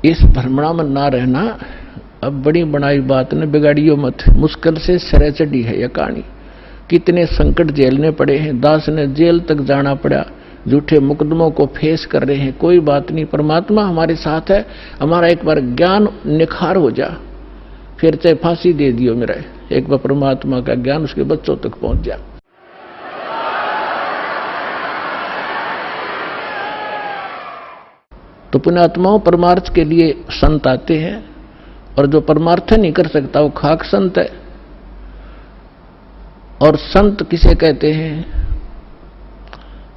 इस भ्रमणा में ना रहना अब बड़ी बनाई बात ने बिगाड़ियो मत। मुश्किल से सिरे चढ़ी है यह कहानी। कितने संकट झेलने पड़े हैं। दास ने जेल तक जाना पड़ा, झूठे मुकदमों को फेस कर रहे हैं। कोई बात नहीं, परमात्मा हमारे साथ है। हमारा एक बार ज्ञान निखार हो जा, फिर चाहे फांसी दे दियो मेरा, एक बार परमात्मा का ज्ञान उसके बच्चों तक पहुंच जा। तो पुण्यात्माओं, परमार्थ के लिए संत आते हैं, और जो परमार्थ नहीं कर सकता वो खाक संत है। और संत किसे कहते हैं?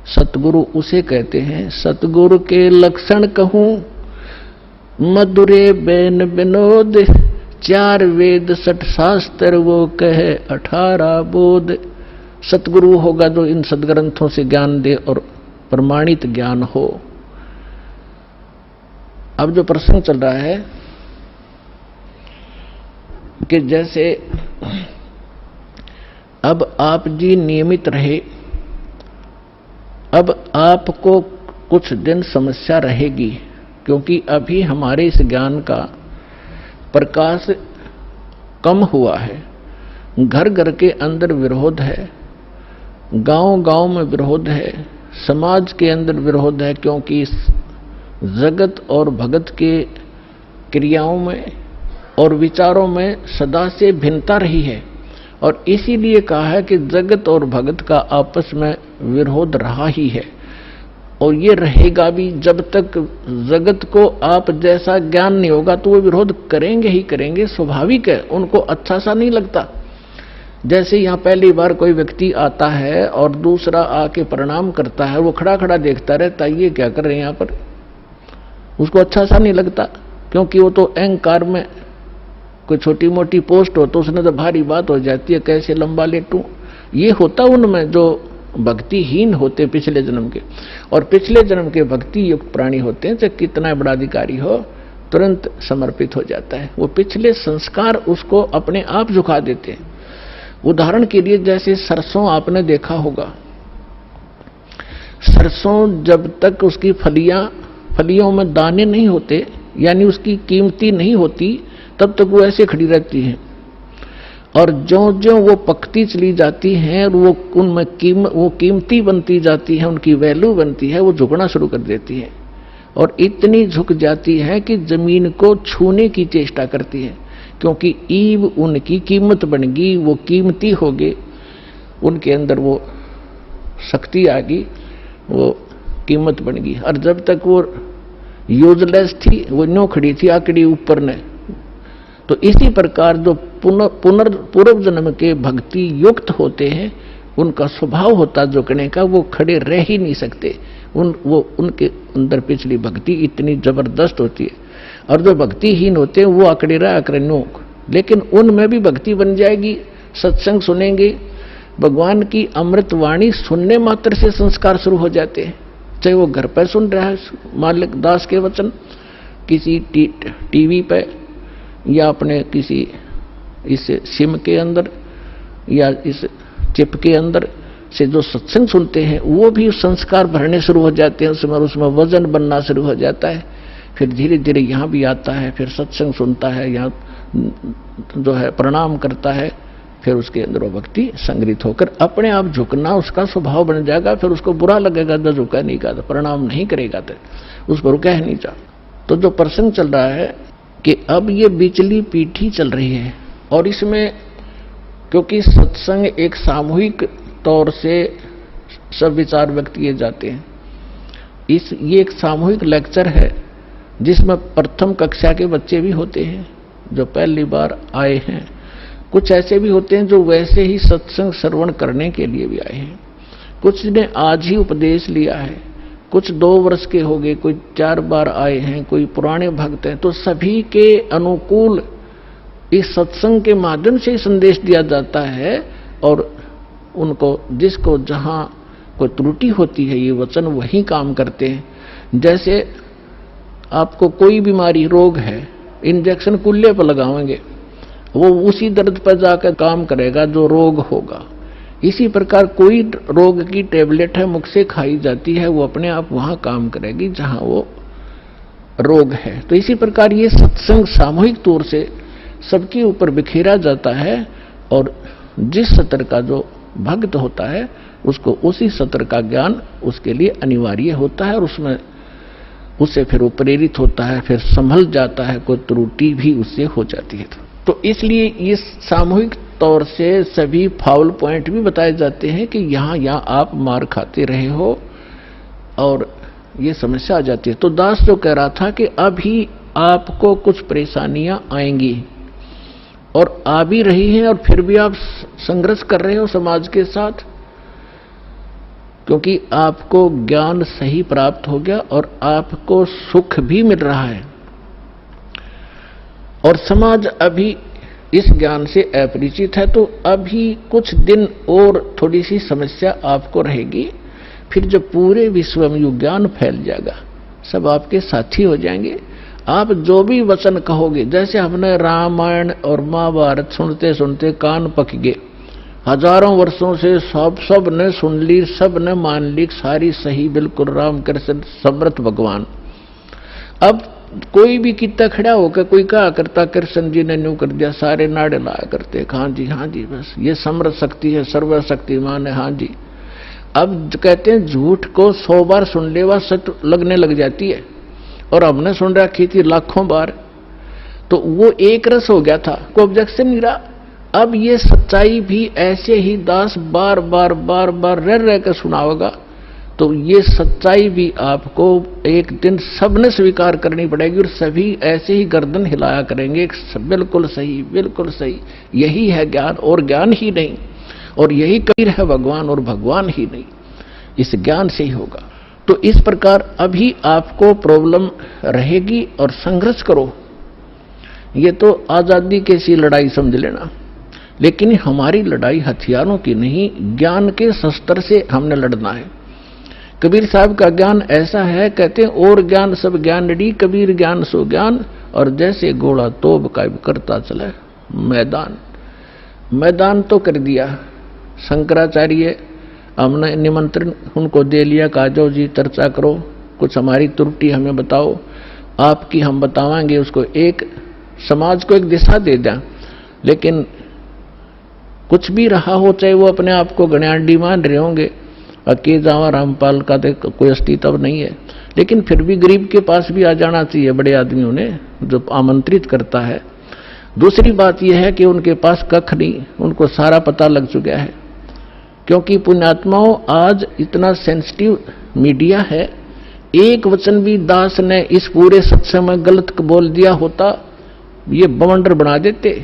सतगुरु उसे कहते हैं। सतगुरु के लक्षण कहूं, मधुरे बैन विनोद, 4 वेद 60 शास्त्र वो कहे 18 बोध। सतगुरु होगा जो इन सदग्रंथों से ज्ञान दे और प्रमाणित ज्ञान हो। अब जो प्रसंग चल रहा है कि जैसे अब आप जी नियमित रहे, अब आपको कुछ दिन समस्या रहेगी, क्योंकि अभी हमारे इस ज्ञान का प्रकाश कम हुआ है। घर घर के अंदर विरोध है, गांव गांव में विरोध है, समाज के अंदर विरोध है, क्योंकि इस जगत और भगत के क्रियाओं में और विचारों में सदा से भिन्नता रही है। और इसीलिए कहा है कि जगत और भगत का आपस में विरोध रहा ही है, और ये रहेगा भी। जब तक जगत को आप जैसा ज्ञान नहीं होगा तो वो विरोध करेंगे ही करेंगे, स्वाभाविक है। उनको अच्छा सा नहीं लगता। जैसे यहाँ पहली बार कोई व्यक्ति आता है और दूसरा आके प्रणाम करता है, वो खड़ा खड़ा देखता रहता है, ये क्या कर रहे हैं यहाँ पर, उसको अच्छा सा नहीं लगता। क्योंकि वो तो अहंकार में, कोई छोटी मोटी पोस्ट हो तो उसने तो भारी बात हो जाती है, कैसे लंबा लेटूं। ये होता उनमें जो भक्तिहीन होते पिछले जन्म के, और पिछले जन्म के भक्ति युक्त प्राणी होते हैं, चाहे कितना बड़ा अधिकारी हो, तुरंत समर्पित हो जाता है। वो पिछले संस्कार उसको अपने आप झुका देते हैं। उदाहरण के लिए जैसे सरसों आपने देखा होगा, सरसों जब तक उसकी फलियों में दाने नहीं होते, यानी उसकी कीमती नहीं होती, तब तक वो ऐसे खड़ी रहती है। और ज्यों ज्यों वो पकती चली जाती हैं और वो उनमें वो कीमती बनती जाती है, उनकी वैल्यू बनती है, वो झुकना शुरू कर देती है। और इतनी झुक जाती है कि जमीन को छूने की चेष्टा करती है, क्योंकि ईव उनकी कीमत बन गई, वो कीमती हो गए, उनके अंदर वो शक्ति आ गई, वो कीमत बन गई। और जब तक वो यूजलेस थी, वो न्यों खड़ी थी आकड़ी ऊपर ने। तो इसी प्रकार जो पूर्व जन्म के भक्ति युक्त होते हैं, उनका स्वभाव होता झुकने का, वो खड़े रह ही नहीं सकते। उनके अंदर पिछली भक्ति इतनी जबरदस्त होती है। और जो भक्तिहीन होते हैं वो आकड़े रहा आकड़नोक, लेकिन उनमें भी भक्ति बन जाएगी। सत्संग सुनेंगे, भगवान की अमृत वाणी सुनने मात्र से संस्कार शुरू हो जाते हैं। चाहे वो घर पर सुन रहा है मालिक दास के वचन, किसी टीवी पे, या अपने किसी इस सिम के अंदर, या इस चिप के अंदर से जो सत्संग सुनते हैं, वो भी संस्कार भरने शुरू हो जाते हैं, उसमें वजन बनना शुरू हो जाता है। फिर धीरे धीरे यहाँ भी आता है, फिर सत्संग सुनता है, यहाँ जो है प्रणाम करता है, फिर उसके अंदर वो भक्ति संग्रहित होकर अपने आप झुकना उसका स्वभाव बन जाएगा। फिर उसको बुरा लगेगा तो झुका नहीं का, प्रणाम नहीं करेगा तो उस पर कह नहीं जा। तो जो प्रसंग चल रहा है कि अब ये बिचली पीठी चल रही है, और इसमें क्योंकि सत्संग एक सामूहिक तौर से सब विचार व्यक्त किए जाते हैं, ये एक सामूहिक लेक्चर है जिसमें प्रथम कक्षा के बच्चे भी होते हैं जो पहली बार आए हैं, कुछ ऐसे भी होते हैं जो वैसे ही सत्संग श्रवण करने के लिए भी आए हैं, कुछ ने आज ही उपदेश लिया है, कुछ 2 वर्ष के हो गए, कोई 4 बार आए हैं, कोई पुराने भक्त हैं। तो सभी के अनुकूल इस सत्संग के माध्यम से संदेश दिया जाता है, और उनको जिसको जहां कोई त्रुटि होती है ये वचन वही काम करते हैं। जैसे आपको कोई बीमारी रोग है, इंजेक्शन कुल्ले पर लगाएंगे, वो उसी दर्द पर जाकर काम करेगा जो रोग होगा। इसी प्रकार कोई रोग की टेबलेट है मुख से खाई जाती है, वो अपने आप वहां काम करेगी जहां वो रोग है। तो इसी प्रकार ये सत्संग सामूहिक तौर से सबके ऊपर बिखेरा जाता है और जिस सत्र का जो भक्त होता है उसको उसी सत्र का ज्ञान उसके लिए अनिवार्य होता है और उसमें उससे फिर वो प्रेरित होता है, फिर संभल जाता है, कोई त्रुटि भी उससे हो जाती है। तो इसलिए इस सामूहिक तौर से सभी फाउल पॉइंट भी बताए जाते हैं कि यहाँ आप मार खाते रहे हो और ये समस्या आ जाती है। तो दास जो कह रहा था कि अभी आपको कुछ परेशानियां आएंगी और आ भी रही हैं और फिर भी आप संघर्ष कर रहे हो समाज के साथ, क्योंकि आपको ज्ञान सही प्राप्त हो गया और आपको सुख भी मिल रहा है और समाज अभी इस ज्ञान से अपरिचित है। तो अभी कुछ दिन और थोड़ी सी समस्या आपको रहेगी, फिर जब पूरे विश्व में ये ज्ञान फैल जाएगा सब आपके साथी हो जाएंगे। आप जो भी वचन कहोगे, जैसे हमने रामायण और महाभारत सुनते सुनते कान पक गए, हजारों वर्षों से सब ने सुन ली, सब ने मान ली, सारी सही बिल्कुल राम कृष्ण समर्थ भगवान। अब कोई भी कितना खड़ा होकर कोई कहा करता कृष्ण जी ने न्यू कर दिया, सारे नाड़े लाया करते, हाँ जी बस ये समर्थ शक्ति है, सर्वशक्तिमान है, हाँ जी। अब कहते हैं झूठ को 100 बार सुन ले वह सत्य लगने लग जाती है और हमने सुन रखी थी लाखों बार, तो वो एक रस हो गया था, कोई ऑब्जेक्शन नहीं रहा। अब ये सच्चाई भी ऐसे ही दास बार बार रह कर सुनाओगा तो ये सच्चाई भी आपको एक दिन सबने स्वीकार करनी पड़ेगी और सभी ऐसे ही गर्दन हिलाया करेंगे, बिल्कुल सही, यही है ज्ञान और ज्ञान ही नहीं, और यही कबीर है भगवान और भगवान ही नहीं, इस ज्ञान से ही होगा। तो इस प्रकार अभी आपको प्रॉब्लम रहेगी और संघर्ष करो, ये तो आजादी की सी लड़ाई समझ लेना, लेकिन हमारी लड़ाई हथियारों की नहीं, ज्ञान के शस्त्र से हमने लड़ना है। कबीर साहब का ज्ञान ऐसा है, कहते हैं और ज्ञान सब ज्ञानड़ी, कबीर ज्ञान सो ज्ञान, और जैसे घोड़ा तोब का करता चला मैदान तो कर दिया। शंकराचार्य हमने निमंत्रण उनको दे लिया, कहा जाओ जी चर्चा करो, कुछ हमारी त्रुटि हमें बताओ, आपकी हम बतावांगे, उसको एक समाज को एक दिशा दे दें। लेकिन कुछ भी रहा हो, चाहे वो अपने आप को गण्याडी मान रहे होंगे, अके जावा रामपाल का तो कोई अस्तित्व नहीं है, लेकिन फिर भी गरीब के पास भी आ जाना चाहिए बड़े आदमियों ने जो आमंत्रित करता है। दूसरी बात यह है कि उनके पास कख नहीं, उनको सारा पता लग चुका है, क्योंकि पुण्यात्माओं आज इतना सेंसिटिव मीडिया है, एक वचन भी दास ने इस पूरे सत्संग में गलत बोल दिया होता ये बवंडर बना देते।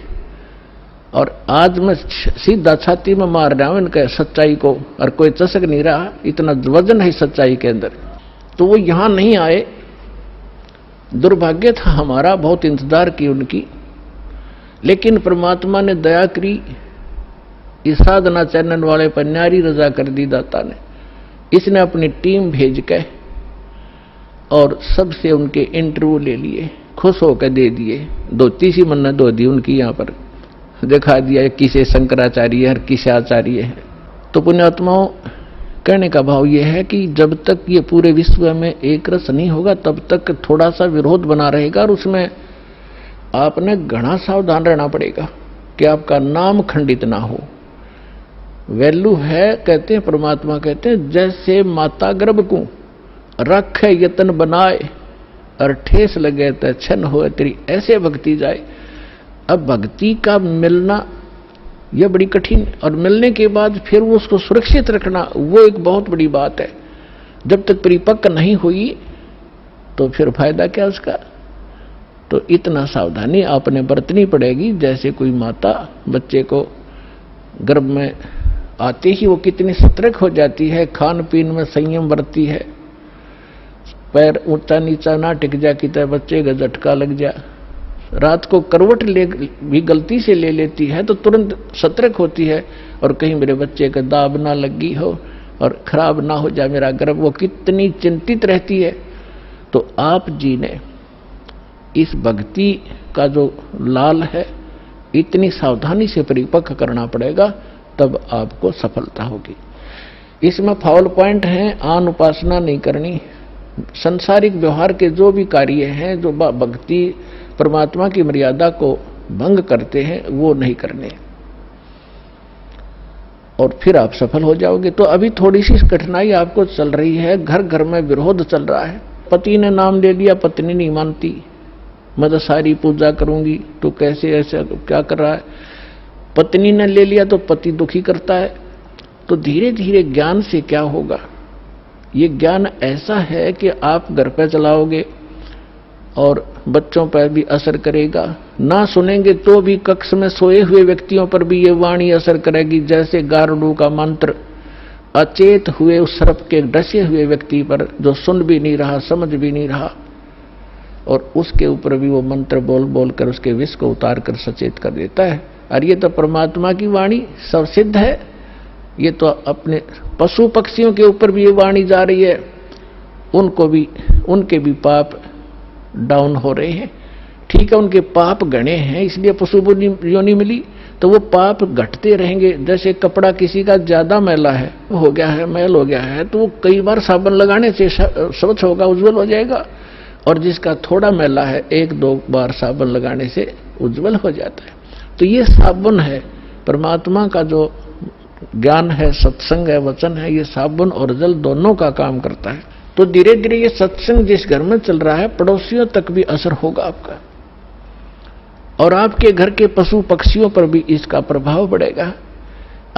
और आज मैं सीधा छाती में मार रहा हूं इनके सच्चाई को, और कोई चसक नहीं रहा, इतना वजन है सच्चाई के अंदर। तो वो यहां नहीं आए, दुर्भाग्य था हमारा, बहुत इंतजार की उनकी, लेकिन परमात्मा ने दया करी, इस साधना चैनल वाले पर न्यारी रजा कर दी दाता ने। इसने अपनी टीम भेज के और सबसे उनके इंटरव्यू ले लिए, खुश होकर दे दिए, धोती सी मन्नत धो दी उनकी, यहां पर दिखा दिया किसे शंकराचार्य है किसे आचार्य है। तो पुण्यात्माओं कहने का भाव यह है कि जब तक ये पूरे विश्व में एक रस नहीं होगा तब तक थोड़ा सा विरोध बना रहेगा, और उसमें आपने घना सावधान रहना पड़ेगा कि आपका नाम खंडित ना हो। वैल्यू है, कहते हैं परमात्मा कहते हैं, जैसे माता गर्भ को रखे यतन बनाए और ठेस लगे तो छन हो तेरी, ऐसे भक्ति जाए। अब भक्ति का मिलना यह बड़ी कठिन, और मिलने के बाद फिर वो उसको सुरक्षित रखना वो एक बहुत बड़ी बात है। जब तक परिपक्व नहीं हुई तो फिर फायदा क्या उसका। तो इतना सावधानी आपने बरतनी पड़ेगी, जैसे कोई माता बच्चे को गर्भ में आते ही वो कितनी सतर्क हो जाती है, खान पीन में संयम बरतती है, पैर ऊंचा नीचा ना टिक जा कि बच्चे का झटका लग जा, रात को करवट ले भी गलती से ले लेती है तो तुरंत सतर्क होती है, और कहीं मेरे बच्चे का दाब ना लगी हो और खराब ना हो जाए मेरा गर्भ, वो कितनी चिंतित रहती है। तो आप जी ने इस भक्ति का जो लाल है इतनी सावधानी से परिपक्व करना पड़ेगा, तब आपको सफलता होगी। इसमें फाउल पॉइंट है, आन उपासना नहीं करनी, संसारिक व्यवहार के जो भी कार्य हैं, जो भक्ति परमात्मा की मर्यादा को भंग करते हैं, वो नहीं करने, और फिर आप सफल हो जाओगे। तो अभी थोड़ी सी कठिनाई आपको चल रही है, घर घर में विरोध चल रहा है। पति ने नाम ले लिया, पत्नी नहीं मानती, मैं तो सारी पूजा करूंगी, तो कैसे ऐसा क्या कर रहा है। पत्नी ने ले लिया तो पति दुखी करता है। तो धीरे धीरे ज्ञान से क्या होगा, ये ज्ञान ऐसा है कि आप घर पे चलाओगे और बच्चों पर भी असर करेगा। ना सुनेंगे तो भी कक्ष में सोए हुए व्यक्तियों पर भी ये वाणी असर करेगी, जैसे गारुड़ का मंत्र अचेत हुए उस सर्प के डसे हुए व्यक्ति पर, जो सुन भी नहीं रहा, समझ भी नहीं रहा, और उसके ऊपर भी वो मंत्र बोल बोल कर उसके विष को उतार कर सचेत कर देता है। और ये तो परमात्मा की वाणी सब सिद्ध है। ये तो अपने पशु पक्षियों के ऊपर भी ये वाणी जा रही है, उनको भी, उनके भी पाप डाउन हो रहे हैं। ठीक है, उनके पाप गणे हैं इसलिए पशु योनि मिली, तो वो पाप घटते रहेंगे। जैसे कपड़ा किसी का ज्यादा मैला है, हो गया है, मैल हो गया है, तो वो कई बार साबुन लगाने से स्वच्छ होगा, उज्जवल हो जाएगा। और जिसका थोड़ा मैला है, एक दो बार साबुन लगाने से उज्जवल हो जाता है। तो ये साबुन है, परमात्मा का जो ज्ञान है, सत्संग है, वचन है, ये साबुन और जल दोनों का काम करता है। तो धीरे धीरे ये सत्संग जिस घर में चल रहा है, पड़ोसियों तक भी असर होगा आपका, और आपके घर के पशु पक्षियों पर भी इसका प्रभाव पड़ेगा।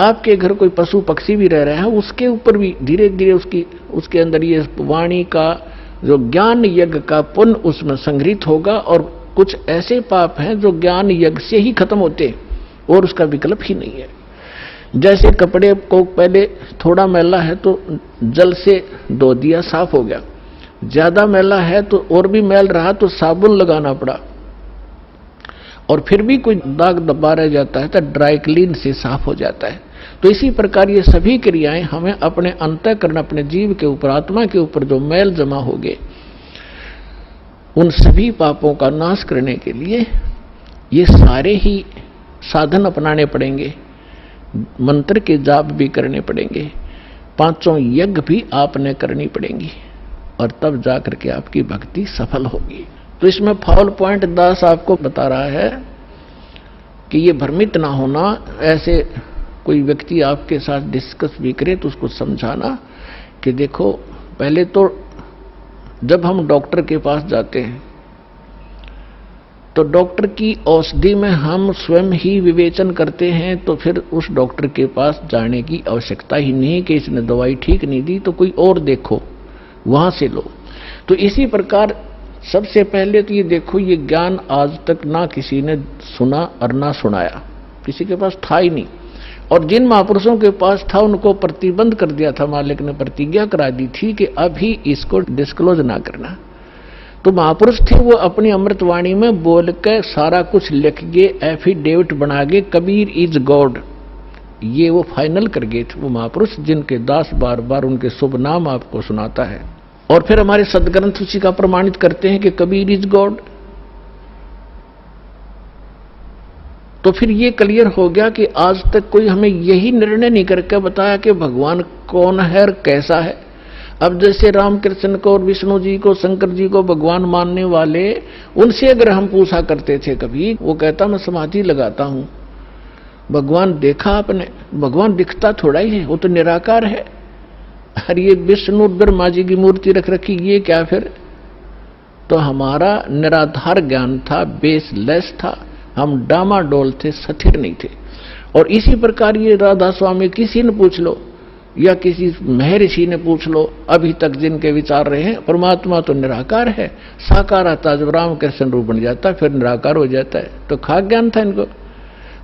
आपके घर कोई पशु पक्षी भी रह रहे हैं, उसके ऊपर भी धीरे धीरे उसके अंदर ये वाणी का जो ज्ञान यज्ञ का पुण्य उसमें संग्रहित होगा। और कुछ ऐसे पाप हैं जो ज्ञान यज्ञ से ही खत्म होते और उसका विकल्प ही नहीं है। जैसे कपड़े को पहले थोड़ा मैला है तो जल से धो दिया, साफ हो गया। ज्यादा मैला है तो और भी मैल रहा तो साबुन लगाना पड़ा, और फिर भी कोई दाग दबा रह जाता है तो ड्राई क्लीन से साफ हो जाता है। तो इसी प्रकार ये सभी क्रियाएं हमें अपने अंतःकरण, अपने जीव के ऊपर, आत्मा के ऊपर जो मैल जमा हो गए, उन सभी पापों का नाश करने के लिए ये सारे ही साधन अपनाने पड़ेंगे। मंत्र के जाप भी करने पड़ेंगे, पांचों यज्ञ भी आपने करनी पड़ेंगी, और तब जाकर के आपकी भक्ति सफल होगी। तो इसमें फाउल पॉइंट दास आपको बता रहा है कि ये भ्रमित ना होना। ऐसे कोई व्यक्ति आपके साथ डिस्कस भी करे तो उसको समझाना कि देखो, पहले तो जब हम डॉक्टर के पास जाते हैं तो डॉक्टर की औषधि में हम स्वयं ही विवेचन करते हैं, तो फिर उस डॉक्टर के पास जाने की आवश्यकता ही नहीं कि इसने दवाई ठीक नहीं दी तो कोई और देखो, वहां से लो। तो इसी प्रकार सबसे पहले तो ये देखो, ये ज्ञान आज तक ना किसी ने सुना और ना सुनाया, किसी के पास था ही नहीं। और जिन महापुरुषों के पास था उनको प्रतिबंध कर दिया था, मालिक ने प्रतिज्ञा करा दी थी कि अभी इसको डिस्क्लोज ना करना। तो महापुरुष थे, वो अपनी अमृतवाणी में बोल के सारा कुछ लिख के एफिडेविट बना के कबीर इज गॉड, ये वो फाइनल कर गए थे वो महापुरुष, जिनके दास बार बार उनके शुभ नाम आपको सुनाता है। और फिर हमारे सदग्रंथ उसी का प्रमाणित करते हैं कि कबीर इज गॉड। तो फिर ये क्लियर हो गया कि आज तक कोई हमें यही निर्णय नहीं करके बताया कि भगवान कौन है और कैसा है। अब जैसे रामकृष्ण को और विष्णु जी को, शंकर जी को भगवान मानने वाले, उनसे अगर हम पूछा करते थे कभी, वो कहता मैं समाधि लगाता हूं, भगवान देखा आपने? भगवान दिखता थोड़ा ही है, वो तो निराकार है। अरे ये विष्णु ब्रह्मा जी की मूर्ति रख रखी, ये क्या फिर? तो हमारा निराधार ज्ञान था, बेसलेस था, हम डामाडोल थे, स्थिर नहीं थे। और इसी प्रकार ये राधा स्वामी किसी ने पूछ लो या किसी महर्षि ने पूछ लो, अभी तक जिनके विचार रहे हैं, परमात्मा तो निराकार है, साकार आता जब रामकृष्ण रूप बन जाता फिर निराकार हो जाता है। तो खाक ज्ञान था इनको।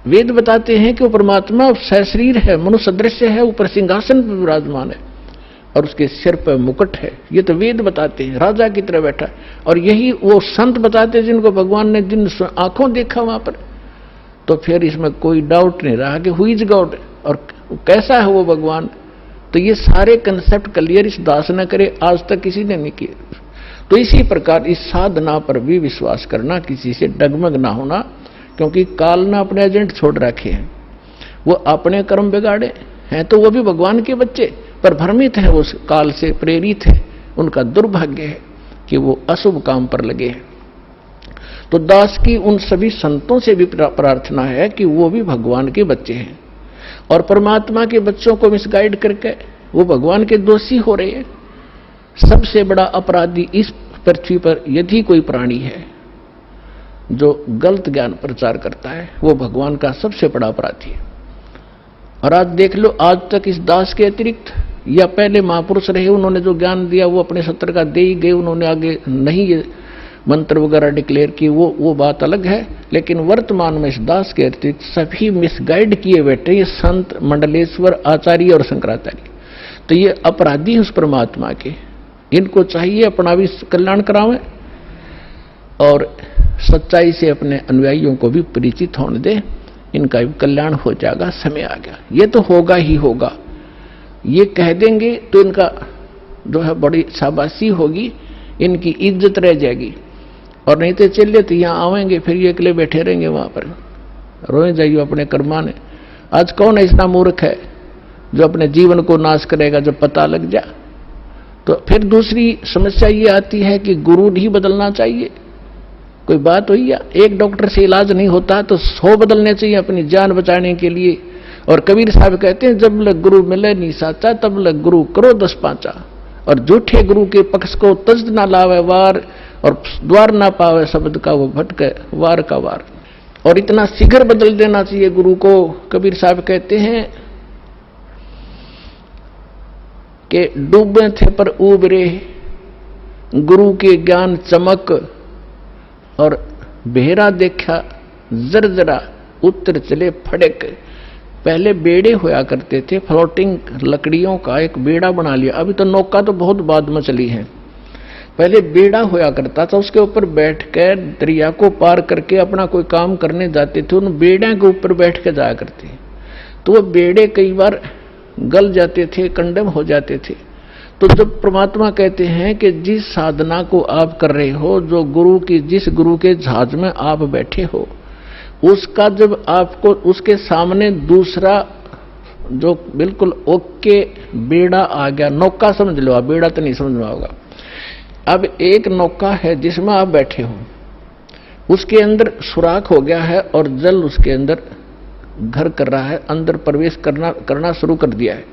वेद बताते हैं कि वो परमात्मा सशरीर है, मनुष्य दृश्य है, ऊपर सिंहासन पर विराजमान है और उसके सिर पर मुकुट है। ये तो वेद बताते हैं, राजा की तरह बैठा। और यही वो संत बताते हैं जिनको भगवान ने जिन आंखों देखा वहां पर। तो फिर इसमें कोई डाउट नहीं रहा कि हु इज गॉड और कैसा है वो भगवान। तो ये सारे कंसेप्ट क्लियर इस दास ने करे, आज तक किसी ने नहीं किए। तो इसी प्रकार इस साधना पर भी विश्वास करना, किसी से डगमग ना होना, क्योंकि काल ने अपने एजेंट छोड़ रखे हैं, वो अपने कर्म बिगाड़े हैं। तो वो भी भगवान के बच्चे पर भ्रमित है, उस काल से प्रेरित है, उनका दुर्भाग्य है कि वो अशुभ काम पर लगे हैं। तो दास की उन सभी संतों से भी प्रार्थना है कि वो भी भगवान के बच्चे हैं और परमात्मा के बच्चों को मिसगाइड करके वो भगवान के दोषी हो रहे हैं। सबसे बड़ा अपराधी इस पृथ्वी पर यदि कोई प्राणी है जो गलत ज्ञान प्रचार करता है, वो भगवान का सबसे बड़ा अपराधी है। और आज देख लो, आज तक इस दास के अतिरिक्त या पहले महापुरुष रहे, उन्होंने जो ज्ञान दिया वो अपने सत्र का दे ही गए, उन्होंने आगे नहीं ये मंत्र वगैरह डिक्लेयर किए, वो बात अलग है। लेकिन वर्तमान में इस दास के अतिरिक्त सभी मिसगाइड किए बैठे ये संत, मंडलेश्वर, आचार्य और शंकराचार्य। तो ये अपराधी हैं उस परमात्मा के। इनको चाहिए अपना भी कल्याण करावें और सच्चाई से अपने अनुयायियों को भी परिचित होने दें। इनका भी कल्याण हो जाएगा, समय आ गया, ये तो होगा ही होगा। ये कह देंगे तो इनका जो है बड़ी शाबाशी होगी, इनकी इज्जत रह जाएगी। और नहीं तो चलिए तो यहाँ आवेंगे, फिर ये अकेले बैठे रहेंगे वहां पर, रोए जाइए अपने कर्माने। आज कौन ऐसा मूर्ख है जो अपने जीवन को नाश करेगा जब पता लग जाए? तो फिर दूसरी समस्या ये आती है कि गुरु नहीं बदलना चाहिए। कोई बात हुई या एक डॉक्टर से इलाज नहीं होता तो 100 बदलने चाहिए अपनी जान बचाने के लिए। और कबीर साहब कहते हैं, जब लग गुरु मिले नहीं साचा, तब लग गुरु करो 10 पांचा। और झूठे गुरु के पक्ष को तज ना लावे वार, और द्वार ना पावे शब्द का वो भटके वार का वार। और इतना शीघ्र बदल देना चाहिए गुरु को। कबीर साहब कहते हैं कि डूबे थे पर उबरे, गुरु के ज्ञान चमक, और बेहरा देखा जरजरा, उत्तर चले फड़क। पहले बेड़े होया करते थे, फ्लोटिंग लकड़ियों का एक बेड़ा बना लिया। अभी तो नौका तो बहुत बाद में चली है। पहले बेड़ा होया करता था, उसके ऊपर बैठकर दरिया को पार करके अपना कोई काम करने जाते थे। उन बेड़े के ऊपर बैठ के जाया करते, तो वो बेड़े कई बार गल जाते थे, कंडम हो जाते थे। तो जब परमात्मा कहते हैं कि जिस साधना को आप कर रहे हो, जो गुरु की, जिस गुरु के जहाज में आप बैठे हो, उसका जब आपको उसके सामने दूसरा जो बिल्कुल ओके बेड़ा आ गया, नौका समझ लो आप, बेड़ा तो नहीं समझ में होगा। अब एक नौका है जिसमें आप बैठे हो, उसके अंदर सुराख हो गया है और जल उसके अंदर घर कर रहा है, अंदर प्रवेश करना शुरू कर दिया है।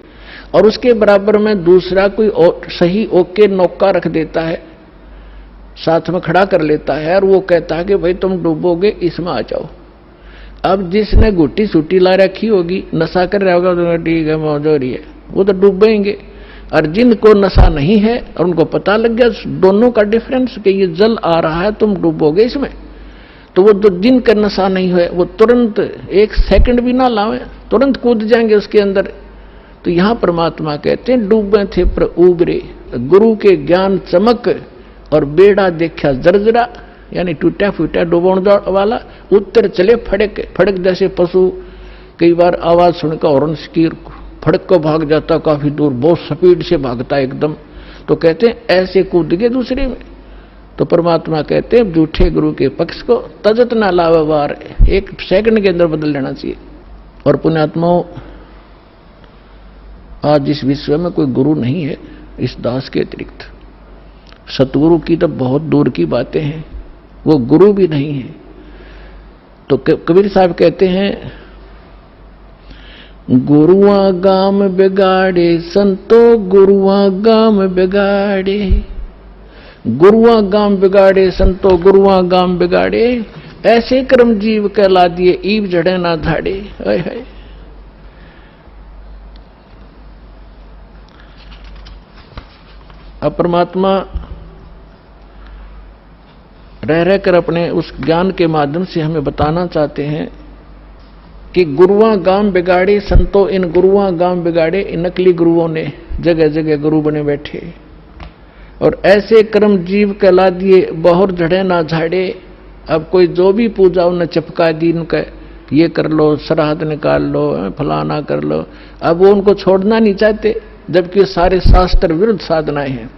और उसके बराबर में दूसरा कोई सही ओके नौका रख देता है, साथ में खड़ा कर लेता है, और वो कहता है कि भाई तुम डूबोगे, इसमें आ जाओ। अब जिसने गुट्टी सूटी ला रखी होगी, नशा कर रहा होगा, तो ठीक है मौज हो रही है, वो तो डूबेंगे। और जिनको नशा नहीं है और उनको पता लग गया दोनों का डिफरेंस कि ये जल आ रहा है, तुम डूबोगे इसमें, तो वो जो जिनका नशा नहीं हुआ वो तुरंत 1 सेकंड भी ना लावे, तुरंत कूद जाएंगे उसके अंदर। तो यहां परमात्मा कहते हैं, डूबे थे पर उबरे, गुरु के ज्ञान चमक, और बेड़ा देखा जर्जरा, यानी टूटा फूटा डूबोण वाला, उत्तर चले फड़क। फड़क जैसे पशु कई बार आवाज सुनकर हॉर्न की फड़क को भाग जाता, काफी दूर बहुत स्पीड से भागता एकदम। तो कहते हैं ऐसे कूद गए दूसरे में। तो परमात्मा कहते हैं झूठे गुरु के पक्ष को तजत ना लावे वार, 1 सेकंड के अंदर बदल लेना चाहिए। और पुण्यात्माओं, आज इस विश्व में कोई गुरु नहीं है इस दास के अतिरिक्त। सतगुरु की तो बहुत दूर की बातें हैं, वो गुरु भी नहीं है। तो कबीर साहब कहते हैं, गुरुआ गाम बिगाड़े संतो, गुरुआ गाम बिगाड़े, गुरुआ गाम बिगाड़े संतो, गुरुआ गाम बिगाड़े, ऐसे कर्म जीव कहला दिए, ईव जड़े ना धाड़े। है अब परमात्मा रह रहकर अपने उस ज्ञान के माध्यम से हमें बताना चाहते हैं कि गुरुआ गाम बिगाड़े संतो, इन गुरुआ गाम बिगाड़े, इन नकली गुरुओं ने जगह जगह गुरु बने बैठे, और ऐसे कर्म जीव कहला दिए, बहुर झड़े ना झाड़े। अब कोई जो भी पूजा उन्हें चपका दी, उनका ये कर लो, श्राद्ध निकाल लो, फलाना कर लो। अब वो उनको छोड़ना नहीं चाहते, जबकि सारे शास्त्र विरुद्ध साधनाएं हैं।